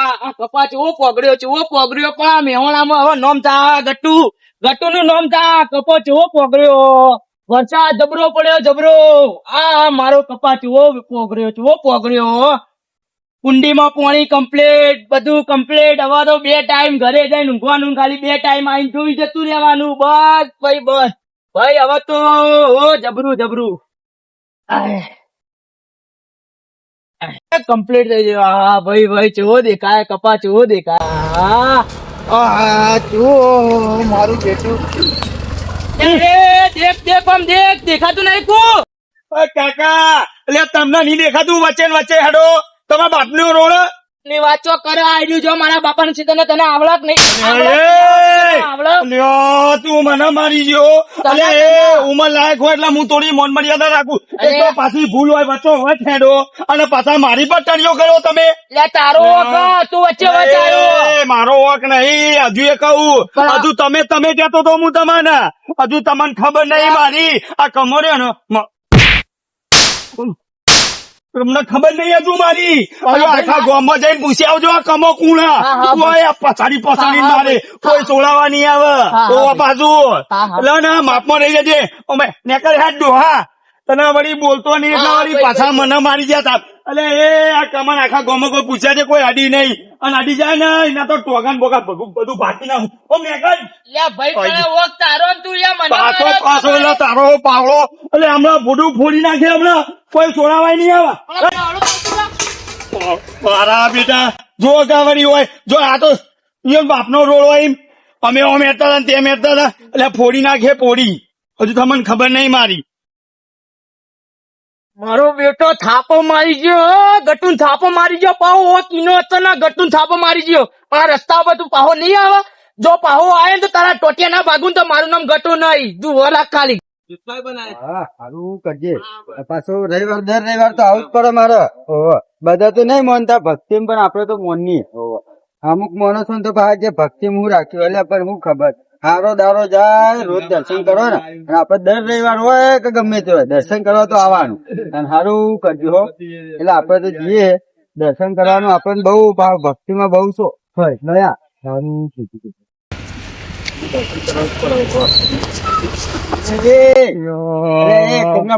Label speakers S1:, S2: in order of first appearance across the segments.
S1: આ કપા ચેવો પોગડ્યો પણ મેહોણામાં હવે નોમ થા ગટ્ટુ નું નોમ થા. કપો ચેવો પોગડ્યો, વરસાદ જબરો પડ્યો જબરો. આ મારો કપા ચેવો પોગડ્યો. કુંડીમાં પાણી કમ્પ્લીટ, બધું કમ્પ્લીટ. હવે તો 2 ટાઈમ ઘરે જઈને ઊંઘવાનું, ખાલી 2 ટાઈમ આઈને જોઈ જતું રહેવાનું. બસ ભાઈ હવે તો જબરું કમ્પ્લીટ થઈ ગયો. હા ભાઈ ચેવો દેખાય, કપા ચેવો દેખાય.
S2: મારું બેટું
S1: દેખ દેખાતું નહીં કો
S2: કાકા, એટલે તમને નહીં દેખાતું? વચ્ચે ને વચ્ચે હેડો તમારા બાપ નું રોડ
S1: ની વાંચો કરે આવ્યું. જો મારા બાપા ને સીધા તને આવડત નહીં.
S2: તું મને મારી ગયો. અલે એ ઉંમર લાયક હોય એટલે હું થોડી મન મર્યાદા રાખું. એક તો પાછી ભૂલ હોય વચ્ચો વચ હેડો અને પાછા મારી પર ટર્યો કર્યો તમે.
S1: તારો વોક તું વચ્ચે
S2: એ મારો વોક નહીં, હજુ એ કહું. હજુ તમે કહેતો તો હું તમને, હજુ તમને ખબર નહીં મારી આ કમોર્યો ને તમને ખબર નહીં હજુ મારી. આખા ગામમાં જઈને પૂછી આવજો આ કમો કુણા કોઈ પછાડી મારે, કોઈ સોળાવા નહીં આવે. તો બાજુ એટલે ને માપમાં રહી જજે. અમે નેકર હેડ દો. હા તને વળી બોલતો નહીં એટલે વળી પાછા મને મારી ગયા તા. એટલે એ આ કમન આખા ગામમાં કોઈ પૂછ્યા છે, કોઈ અડી નહીં. અને અડી જાય ને એના તો ટોગાન બોગા બધું ભાગી નાખું. ઓ નેકર પાછો એટલે તારો પાવડો એટલે હમણાં ભૂડું ફોડી નાખે. હમણાં કોઈ સોળાવાય નહીં આવે. મારા બેટા જો ગાવડી હોય, જો આ તો બાપનો રોડ હોય એમ અમે ઓમ હેરતા હતા તેમ હેરતા હતા એટલે ફોડી નાખે પોડી. હજુ તમને ખબર નહીં મારી.
S1: મારો બેટો થાપો મારી ગયો, ગટુન થાપો મારી ગયો. પાહો કીનો હતો ને ગટુન થાપો મારી ગયો. પણ આ રસ્તા પર તું પાહો નહીં આવે. જો પાહો આવે ને તો તારા ટોટિયા ના ભાગું તો મારું નામ ગટુ નહીં. તું વરાક ખાલી
S3: સારું કરજે. પાછું રવિવાર દર રવિવાર તો આવું જ પડે મારે. બધા તો નહીં માનતા ભક્તિ, પણ આપડે તો મોનની. અમુક માણસો તો જે ભક્તિ હું રાખ્યું એટલે પણ હું ખબર હારો દારો જાય રોજ દર્શન કરો ને. અને આપડે દર રવિવાર હોય કે ગમે તે હોય દર્શન કરવા તો આવવાનું. અને સારું કરજો હો. એટલે આપડે તો જઈએ દર્શન કરવાનું. આપણને બહુ ભાવ, ભક્તિમાં બહુ શો હોય. નયા સારું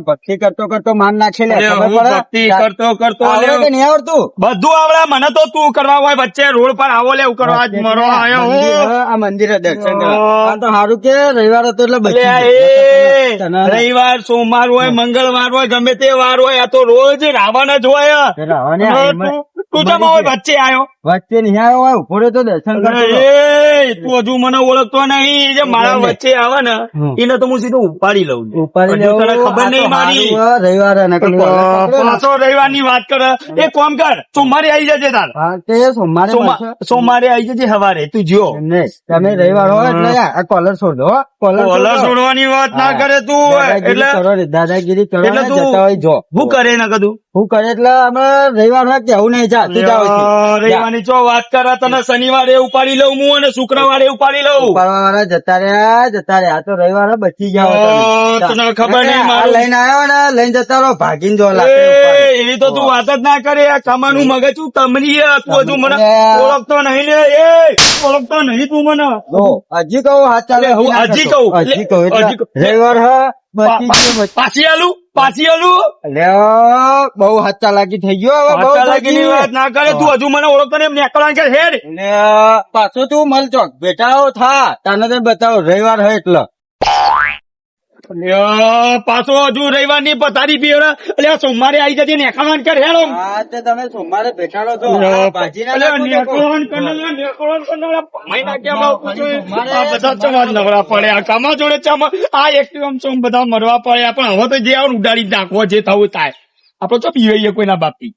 S3: ભક્તિ કરતો માન નાખે.
S2: ભક્તિ કરતો
S3: નહીં આવડતું
S2: બધું આવડે મને તો. તું કરવા હોય વચ્ચે રોડ પર આવો લે કરવા આજ મરો આવ્યો હું
S3: આ મંદિરે દર્શન કરવા. તો સારું કે રવિવાર હતો એટલે
S2: રવિવાર સોમવાર હોય મંગળવાર હોય ગમે તે વાર હોય આ તો રોજ રાવણ જ હોય. તું જમા હોય વચ્ચે આવ્યો,
S3: વચ્ચે નહીં આવ્યો હોય ઉભો તો દર્શન કરતો.
S2: તું હજુ મને ઓળખતો નહીં. જે મારા વચ્ચે આવે ને એને તો હું સીધું ઉપાડી લઉં. તને ખબર નહીં મારી.
S3: રવિવાર
S2: પાછો રવિવાર ની વાત કરે. એ કોમ કર સોમવારે આવી જજે. તાર સોમવારે આવી જજે સવારે. તું જો
S3: તમે રવિવાર હોય એટલે આ કોલર છોડો.
S2: કોલર છોડવાની વાત ના કરે તું. એટલે
S3: દાદાગીરી કરો
S2: એટલે તું
S3: જો
S2: હું કરે ને કદું
S3: હું કરે એટલે અમે રવિવાર હોય કેવું નહીં.
S2: રવિવારની ચો વાત કરે. તને શનિવારે ઉપાડી લઉં હું અને શુક્રવારે ઉપાડી લઉં.
S3: વાળા જતા રહ્યા. આ તો રવિવારે બચી જાવ.
S2: તને ખબર નહીં
S3: લઈને આવ્યો ને લઈને જતા રહો ભાગીને જો.
S2: એવી તો તું વાત જ ના કરે. આ કમાનું મગજ તું તમરી. તું હજુ મને ઓળખતો નહીં ને. એ ઓળખતો નહીં તું મને.
S3: હજી કહું હાથ ચાલે.
S2: હજી કહું
S3: રવિવાર હા
S2: પાછી આલું
S3: બહુ હાથા લાગી થઈ ગયો.
S2: હવે વાત ના કરે. તું હજુ મને ઓળખતો નહીં. નીકળવાનું કે હેડ
S3: પાછું તું મલ ચોક બેટાઓ થા તને તો બતાવો રવિવાર હોય એટલે.
S2: પાછો હજુ રવિવાર ની પથારી પીવડે એટલે સોમવારે આવી જજે. નેખાવાનું કર હેડો.
S3: તમે સોમવારે બેઠાડો છો
S2: નવરા પડે. આ કામા જોડે આ એક્ટિવ સોમ બધા મરવા પડે. પણ હવે તો જે આવું ઉડાડી નાખવો જે થવું થાય. આપડે ચો પીવાઈએ કોઈના બાપથી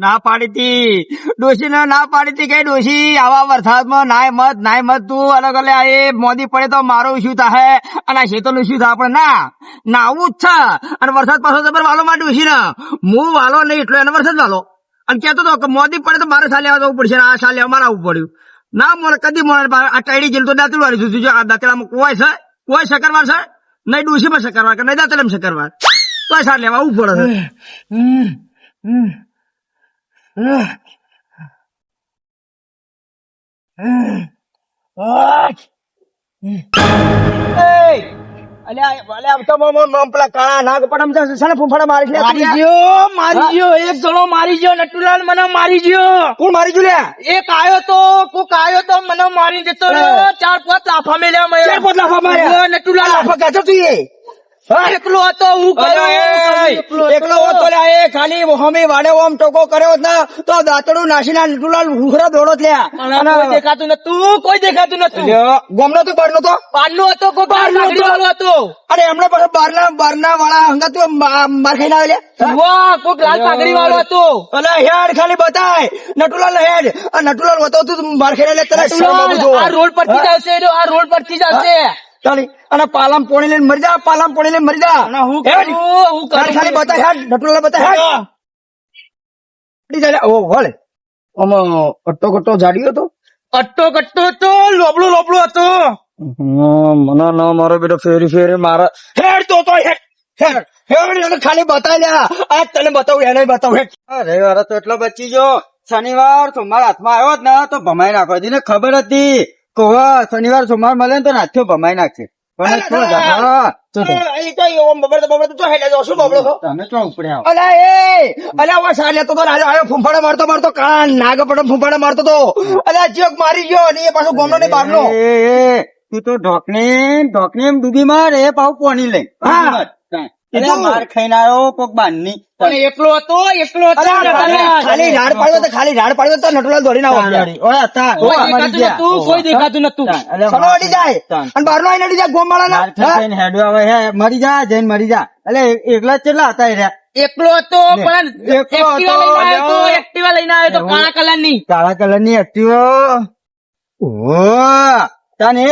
S3: ના પાડી હતી ડોશી ને. ના પાડી હતી કે ડોશી આવા વરસાદમાં નાય મત તું અલગ અલગ એ મોદી પડે તો મારો ઇસ્યુ થાય અને શેતો નું ઇસ્યુ થાય. પણ ના આવું જ છે. અને વરસાદ પાછો જબર વાલો માં ડોશી ને હું વાલો નહીં એટલો એને વરસાદ વાલો. અને કેતો તો મોદી પડે તો મારે સાલે આવવા જવું પડશે. આ સાલે અમારે આવવું પડ્યું. ના મને કદી મને આ ટાઈડી જેલ તો દાંતલ વાળી છું. દાંતલામાં કોઈ શકરવાર છે નહીં. ડોશી માં શકરવાર કે નહીં દાંતલ શકરવાર તો સાલે લેવા આવવું પડે છે. પેલા કાળા નાગ પણ છે ને ફૂંફાડા મારી લે
S1: મારી ગયો એક જણો મારી ગયો નટુલાલ મને મારી ગયો
S3: કોણ મારી ગયું લે
S1: એક આયો તો કોક આયો તો મને મારી જતો રહ્યો 4-5 લાફા મેલ્યા મેં
S3: ચાર પાંચ લાફા માર્યા
S1: નટુલાલ
S3: લાફા કાચો તું એ
S1: એકલો હતો હું
S3: એકલો હોતો લે એ ખાલી હમી વાડે ઓમ ટોકો કર્યો હોત ને તો દાંતડું નાસીને નટુલાલ હુખરા દોડો જ લ્યા
S1: કોઈ દેખાતું નતું કોઈ દેખાતું નતું
S3: ગોમનો તું બહારનો તો
S1: બહારનો હતો કોઈ પાઘડી વાળો હતો
S3: અરે એમને પાછો બારના વાળા હંગા તું માર ખાઈને આવે લે
S1: વાહ કોક લાલ પાઘડી વાળો હતો
S3: અલે હેડ ખાલી બતાય નટુલાલ હેડ આ નટુલાલ બતાવ તું માર ખાઈને લે તને શરમ આવવું
S1: નટુલાલ,
S3: જોઈએ.
S1: આ રોડ પરથી જ આવશે આ રોડ પરથી જ આવશે
S3: ચાલી અને પાલામ પોણી લઈને મરી જા પાલામ પોણી લઈને મરી જા
S1: અને હું
S3: હેડ.
S1: કરું હું
S3: હેડ ખાલી
S1: કરું
S3: બતાય હેડ નટુલાલ બતાય હેડ ડી ઓ વળે આમ અટ્ટો કટ્ટો જાડ્યો તો
S1: કટ્ટો કટ્ટો તો લોબડો લોબડો હતો
S3: મને ના મારો બેટો ફેરી મારા હેડ તો હેડ હેડ હેડ એને ખાલી બતાય લ્યા આ તને બતાવું એને બતાવું હેડ
S4: રવિવાર તો એટલો બચી ગયો શનિવાર સોમવાર હાથમાં આવ્યો જ ને તો ભમાઈ નાખો એને ખબર હતી કે હવે શનિવાર સોમવાર મળે ને તો નાથ્યો ભમાઈ નાખશે પણ શું જા- શું થયું?
S3: એ તો એવો બબડતો તો હેડ જો શું બબડો છો
S4: તમે ચો ઉપડે આવો
S3: અલા એ અલા વા સાલે તો આયો ફૂંફાડા મારતો કાન નાગપટો ફૂંફાડા મારતો તો અલા ચેક મારી ગયો અને એ પાછો ગોમનો ને બારનો
S4: એ, તું તો ઢોકની એમ ડૂબી માર એ પાછું પોણી લઈ
S3: હા.
S4: એટલે માર ખાઈને આવ્યો કોક બાંધની
S1: અને એકલો હતો
S3: ખાલી રાડ પાડ્યો તો નટુલાલ દોડી ના આવ્યો
S4: ઓય હતા
S1: કોઈ દેખાતું નતું કોઈ દેખાતું નતું
S3: સનો અડી જાય અને બારનો આઈને અડી જાય ગોમ
S4: માર
S3: વાળાના
S4: ખાઈને હેડવા આવે હે મરી જા જઈને મરી જા એટલે એકલા જ કેટલા હતા એ રહ્યા
S1: એકલો હતો પણ
S4: એકલો હતો,
S1: એક્ટિવા લઈને આવ્યો તો કાળા કલર ની
S4: કાળા કલર ની એક્ટિવો ઓ તને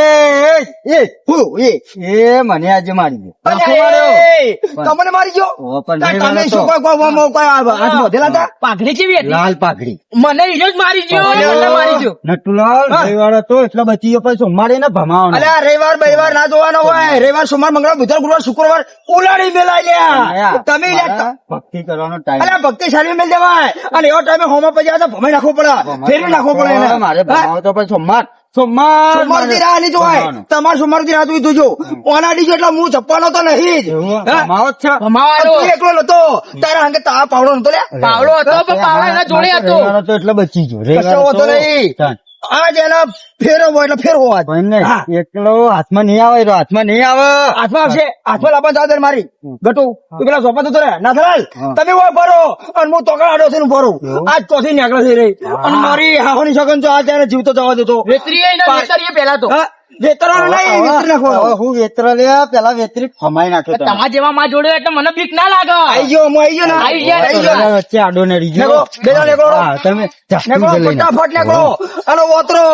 S4: એ મને આજે મારી ગયો નાખો માર્યો.
S3: તમને મારી ગયો
S4: ઓ, પણ
S3: તમે
S4: રવિવાર
S3: શું
S4: હતો.
S3: કોઈ હાથ મોઢેલા હતા
S1: પાઘડી કેવી હતી
S4: લાલ પાઘડી
S1: મને ઈજો જ મારી ગયો મને મારી ગયો
S4: નટુલાલ રવિવાર હતો એટલો બચી ગયો પછી સોમવારે ને ભમાવાનો
S3: અલ્યા રવિવાર બૈવાર ના જોવાનો હોય રવિવાર સોમવાર મંગળવાર બુધવાર ગુરુવાર શુક્રવાર ઉલાડી મેલાય લ્યા તમે લ્યા
S4: ભક્તિ કરવાનો ટાઈમ
S3: અલ્યા ભક્તિ સારી મેલ દેવાય અને એવો ટાઈમે હોમા પછી આવે તો ભમાઈ નાખવો પડે ફેરવી નાખવો પડે એને
S4: મારે ભમાવો તો પછી સોમવાર
S3: સોમવાર થી રાહ નહીં જોવાય
S4: ભમાવાનો.
S3: તમારે સોમવાર થી રાહ જોઈ જોજો ઓના ડીજો એટલે હું ચપ્પાનો તો નહીં જ
S4: એવું
S3: હા?
S4: ભમાવો જ છે
S1: ભમાવાનો
S3: તું એકલો નતો તારા અંગે તા પાવડો નતો લે
S1: પાવડો હતો પણ પાવડો એના જોડે હતો
S4: રવિવાર હતો એટલે બચી ગયો
S3: કશો
S4: રવિવાર
S3: વાંધો
S4: હતો.
S3: નહીં.
S4: ચાલ.
S3: આજ એના ફેરવો એટલે ફેરવો આજ
S4: પણ નહીં,
S3: હા.
S4: એકલો હાથમાં નહીં આવે એરો હાથમાં નહીં આવે
S3: હાથમાં આવશે હાથમાં લાવવા જવા દે મારી ગટુ તું પેલા સોપા તો રે ના થલાલ
S4: હા.
S3: તમે હોય ભરો અને હું તોકડા આડો થઈને ભરું
S4: એવું?
S3: આજ ચોથી નીકળે થઈ રહી અને મારી હાહોની સગન તો આજે એને જીવતો જવા દેતો
S1: વેતરી એના વેતરીએ પહેલા તો
S3: હા? વેતરવાનો નહીં વેતરી નાખવાનો
S4: હવે હું વેતર લે પેલા વેતરી ફમાઈ નાખ્યો તમે.
S1: તમારા જેવા માં જોડે એટલે મને બીક ના લાગે
S3: આઈ ગયો હું આઈ ગયો ને
S1: આઈ ગયા,
S3: આઈ ગયો
S4: રવિવાર વચ્ચે આડો નડી ગયો
S3: નેગો, બેજા નેગો.
S4: હા, તમે જાસ્તું
S3: નેકળો,
S4: જ લઈને
S3: ફટાફટ નેકળો અને ઓતરો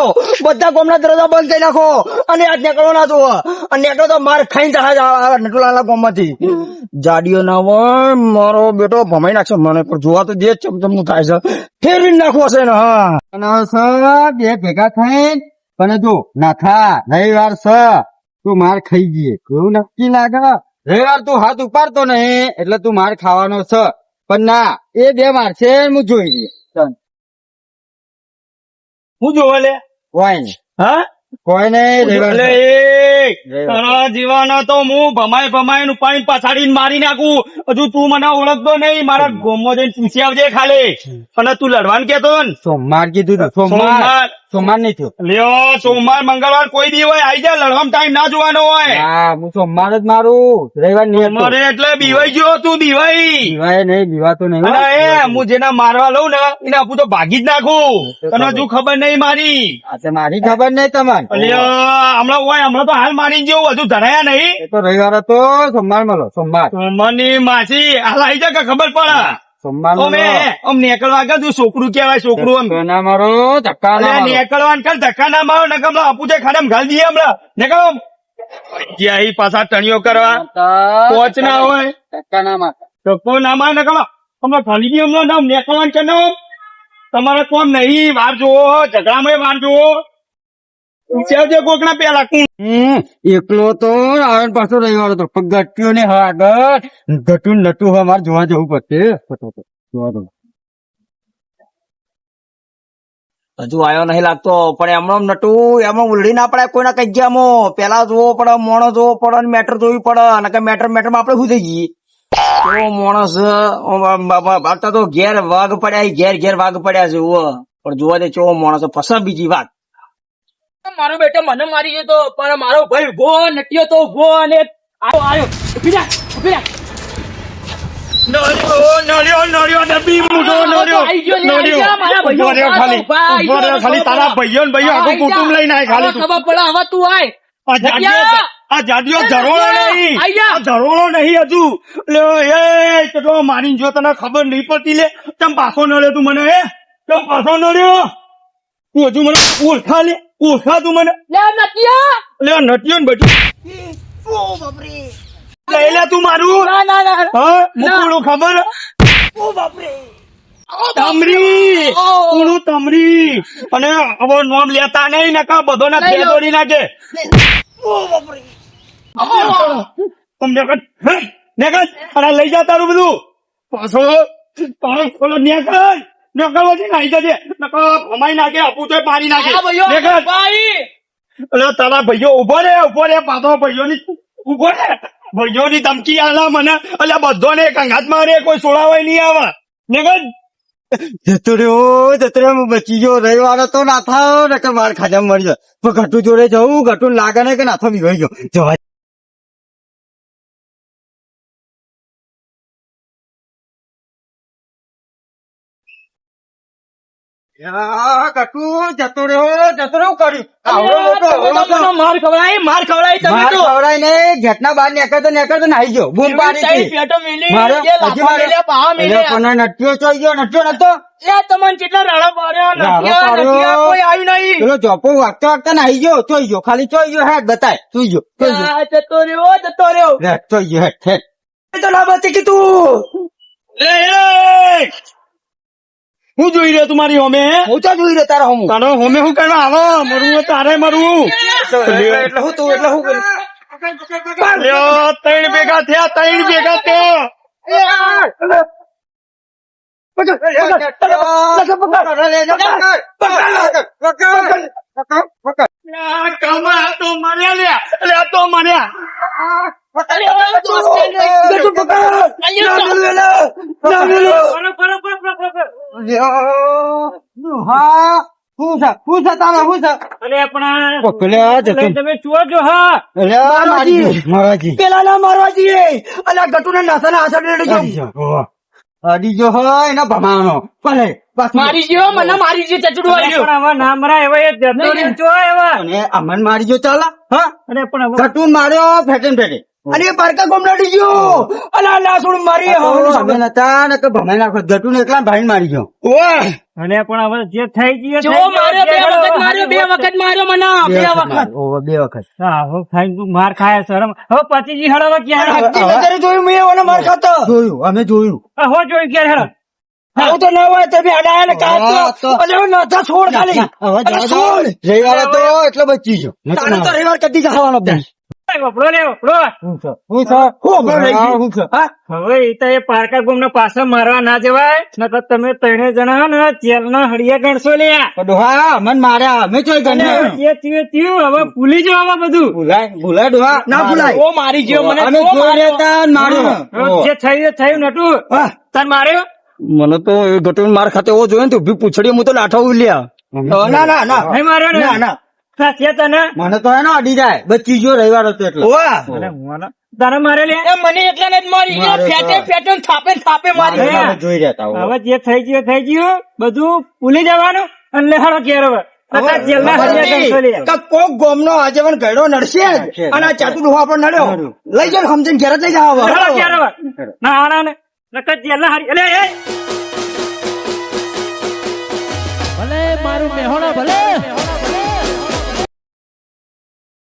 S3: બધા ગામના દરવાજા બંધ કરી નાખો અને આજ નીકળો ના તો અને નીકળો તો માર ખાઈને જહાજ નટુલાલા ગામમાંથી જાડીઓ ના હોય મારો બેટો ભમાઈ નાખશે મને પણ જોવા તો જે ચમચમનું થાય છે ફેરવી નાખવો છે ને હા
S4: અને હવે સર બે ભેગા થઈને પણ જો નાથા રવિવાર સ તું માર ખાઈ જઈએ કેવું નક્કી લાગે રવિવાર તું હાથ ઉપાડતો નહીં એટલે તું માર ખાવાનો છે પણ ના એ બે મારશે હું જોઈ લઈએ ચાલ.
S2: હું જોવા લે
S4: કોઈ નહીં
S2: હા
S4: કોઈ નહીં રવિવાર
S2: એટલે
S4: છે.
S2: એ તારા જીવાના તો હું ભમાઈ નું પાણી પછાડીને મારી નાખું હજુ તું મને ઓળખતો નહીં મારા ગોમમાં જઈને પૂછી આવજે ખાલી અને તું લડવાનું કેતો ને
S4: સોમવાર કીધું તું સોમવાર
S2: સોમવાર.
S4: સોમવાર નહીં થયો
S2: લ્યો સોમવાર મંગળવાર કોઈ દી હોય આઈ જા લડવામાં ટાઈમ ના જોવાનો હોય
S4: હા હું સોમવાર જ મારું રવિવાર નહીં હતો.
S2: મારે એટલે બીવાઈ ગયો તું બીવાઈ
S4: બીવાય નહીં બીવાતો નહીં હો.
S2: અને એ હું જેના મારવા લઉં ને એને આપું તો ભાગી જ નાખું તને હજુ ખબર નહીં મારી
S4: આ તો મારી ખબર નહીં તમને
S2: અલ્યો હમણાં તો હાલ મારી ગયો હજુ ધરાયા નહીં
S4: એ તો રવિવાર હતો સોમવાર મળો સોમવાર
S2: સોમવારની માસી હાલ આઈ જા કે ખબર પડે
S4: સોમવાર
S2: અમે આમ નીકળવા કે તું છોકરું કેવાય છોકરું આમ
S4: ના મારો ધક્કા ના મારો.
S2: નીકળવાનું કર ધક્કા ના મારો ને હમણાં આપું છે ખાડામાં ઘાલ દઈએ હમણાં નીકળો જ્યાં ઈ પાછા ટણીઓ કરવા પહોંચ ના હોય
S4: ધક્કા ના માર.
S2: ધક્કો ના મારે નીકળો હમણાં ખાલી દઈએ હમણાં નામ નીકળવાનું કે ના તમારે કોમ નહીં વાર જુઓ ઝઘડામાં વાર જુઓ પૂછ્યા કોકના પેલા
S4: એકલો તો આવે પાછો રવિવાર હતો પણ ગટ્યો ને હા આગળ ઘટું નટું હવે મારે જોવા જવું પડશે ફટોફટ જોવા દો
S3: હજુ આયો નહીં લાગતો પણ એમનો નટુ એમાં ઉલડી ના પડે કોઈના કજિયામાં પેલા જોવો પડે મોણો જોવો પડે અને મેટર જોવી પડે અને કે મેટર માં આપડે શું થઈ ગઈ તો માણસ ભાગતા તો ઘેર વાઘ પડ્યા ઘેર વાઘ પડ્યા છે પણ જોવા દે કેવો માણસ ફસા બીજી વાત
S1: મારો બેટો મને મારી ગયો તો પણ મારો ભાઈ ઉભો નટ્યો તો ઉભો અને આવ્યો ઉભી રા
S2: નળ્યો ડબ્બી મૂઠો નળ્યો
S1: આઈ ગયો મારા ભાઈઓ
S2: ઉભો રહ્યો ખાલી તારા ભાઈઓ ને ભાઈઓ આખું કુટુંબ લઈને આય ખાલી તું.
S1: ખબર પડે હવે તું આય
S2: આ જાડિયો ધરોળો નહીં
S1: આઈ જા.
S2: આ ધરોળો નહીં હજુ લ્યો એ તો મારી જો તને ખબર નહીં પડતી લે તમ પાછો નળ્યો તું મને તમ પાછો નળ્યો તું હજુ મને ઓળખા તું મને
S1: લે નટિયા
S2: લે નટિયો ને બટી લઈ લે તું મારું
S1: ના
S2: હા મુકુડું ખબર તમરી કુણું તમરી અને હવે નોમ લેતા નહીં ને કા બધો ના
S1: લઈ લો.
S2: દોડી નાખે તમને અને લઈ જા તારું બધું પાછો તારો ખોલો નેકળવાથી નાઈ જજે નકર ભમાઈ નાખે આપું તો પાણી નાખે
S1: આ ભાઈઓ
S2: નેકળ.
S1: ભાઈ
S2: એટલે તારા ભાઈઓ ઉભો રે પાછો ભાઈઓની ઉભો રે ભાઈઓની ધમકી આલા મને એટલે બધોને કંગાત મારે કોઈ છોડાવાય નહીં આવે નેકળ.
S4: જતો રહ્યો બચી ગયો રવિવાર તો ના થાવ ને કે માર ખાજા મળી જાય પણ ઘટુ જોડે જવું ઘટુ લાગે ને કે નાથો બીવાઈ ગયો જવા ઘટુ જતો રહ્યો કર્યું આવડો મોટો
S1: માર ખવડાય તમે
S4: માર
S1: તો
S4: ખવડાય ને ઘેટના બહાર નીકળતો નાહી ગયો બૂમ પાડી
S1: તારી
S4: હતી.
S1: પેટો મેલી
S4: મારે
S1: જે લાફા મેલ્યા, પાહા મેલ્યા.
S4: પણ નટ્યો ચોઈ ગયો નટ્યો નતો
S1: એ તમને કેટલા રાડા પાડ્યા
S4: રાડો
S1: નટિયા
S4: પાડ્યો.
S1: કોઈ આવ્યું નહીં
S4: પેલો ચોપો વાગતા નાહી ગયો ચોઈ ગયો ખાલી ચોઈ ગયો હેડ બતાય ચોઈ ગયો
S1: આ જતો રહ્યો
S4: હેડ ચોઈ ગયો હેડ
S3: તો ના બચી કે તું
S2: એ હું જોઈ રહ્યો તું મારી હોમે
S3: હું તો જોઈ રહ્યો તારા હું
S2: તારો હોમે હું કરવા આવો મરવું તારે મરવું
S3: એટલે હું તું એટલે હું
S2: લ્યો, ત્રણ ભેગા થયા કમા તો માર્યા લે આ તો માર્યા
S4: મારાજી
S3: પેલા ના મારવા જઈએ અલ્યા ગટુ ને નાસા ના હાથ
S4: અડી જો હોય એના ભમાવાનો ભલે
S1: મારી ગયો મને મારી ગયો ચચડું આવી ગયો
S4: અને અમન મારી જો ચાલા હા ઘટું માર્યો ફેટન ફેટે
S3: અને પારકા ગોમ નડી ગયો અલા લા છોડ મારી
S4: અમે નતા ને કે ભમાઈ નાખો ઘટું એકલા ભાઈ મારી ગયો
S1: જો માર્યો બે વખત માર્યો મને બે વખત
S5: માર ખાય શરમ હવે પતિજી હળવા ક્યારે
S3: નજરે જોયું મેં એનો માર ખાતો
S4: જોયું અમે જોયું
S5: હો જોઈ ક્યારે હળ
S3: આવું તો ના હોય તમે અડાયા ને
S4: હા,
S3: કાતો
S4: તો.
S3: અલે હું નતા છોડ ખાલી
S4: હવે
S3: અલે છોડ
S4: રવિવાર હતો એટલે બચી ગયો
S3: તારે તો રવિવાર કદી ખાવાનો બે
S5: વપડો લે વપડો
S4: હું છે
S3: હું રહી ગયું
S4: હું છે
S3: હા
S5: હવે એ તો એ પારકા ગુમ ને પાછા મારવા ના જવાય નકર તમે ત્રણે જણા ને જેલ ના હળિયા ગણશો લ્યા
S4: ડોહા અમન માર્યા અમે ચોઈ ગમે
S5: થયું હવે ભૂલી જવામાં બધું
S4: ભૂલાય ડોહા
S3: ના ભૂલાય
S1: ઓ મારી ગયો મને
S4: અમે
S1: તો
S4: જોઈ
S1: માર્યો.
S4: રહેતા અને માર્યો
S5: હવે જે થયું એ થયું નટુ
S3: હા
S5: તાર માર્યો
S3: મને તો એ ગટુ માર ખાતે એવો જોયો ને તો ઉભી પૂછડી હું તો લાઠો ઉલ્યા ના ના ના
S5: નહીં માર્યો ને
S3: ના ના
S5: સાચે તને
S4: મને તો એનો અડી જાય બચી ગયો રવિવાર હતો એટલે
S3: ઓવા
S5: અરે મને તારે મારે લે
S1: એ મને એટલા ને જ મારી ગયો
S4: માર્યો તો.
S1: ફેટે થાપે મારી
S4: અમે
S1: ગયો.
S4: જોઈ રહેતા હોય.
S5: હવે જે થઈ ગયું બધું ભૂલી જવાનું અને લેહાડો ઘેર હવે નકર જેલના હળિયા ગણશો લ્યા
S3: કોક ગોમનો આજીવન ગયડો નડશે જ. અને આ ચાટુ ડોહો આપણને નડ્યો લઈ જાવ સમજીને ઘેર જ લઈ જાવ હવે.
S5: લેહાડો ઘેર હવે ના ના ને નકર જેલના હળિયા અલે એ
S1: ભલે મારું મેહોણા ભલે